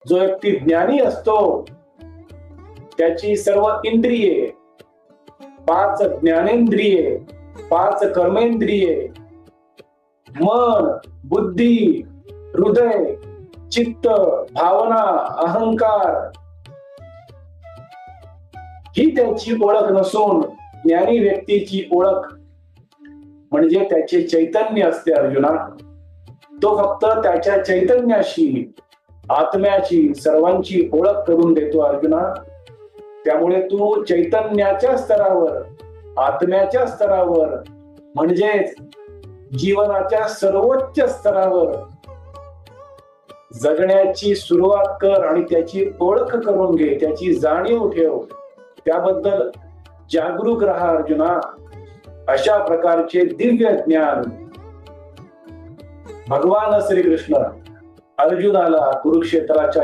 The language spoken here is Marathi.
जो व्यक्ती ज्ञानी असतो त्याची सर्व इंद्रिये, 5 ज्ञानेंद्रिये, 5 कर्मेंद्रिये, मन, बुद्धी, हृदय, चित्त, भावना, अहंकार ही त्याची ओळख नसून ज्ञानी व्यक्तीची ओळख म्हणजे त्याचे चैतन्य असते अर्जुना. तो फक्त त्याच्या चैतन्याशी, आत्म्याची, सर्वांची ओळख करून देतो अर्जुना. त्यामुळे तू चैतन्याच्या स्तरावर, आत्म्याच्या स्तरावर म्हणजेच जीवनाच्या सर्वोच्च स्तरावर जगण्याची सुरुवात कर आणि त्याची ओळख करून घे, त्याची जाणीव ठेव, त्याबद्दल जागरूक राहा अर्जुना. अशा प्रकारचे दिव्य ज्ञान भगवान श्रीकृष्ण अर्जुनाला कुरुक्षेत्राच्या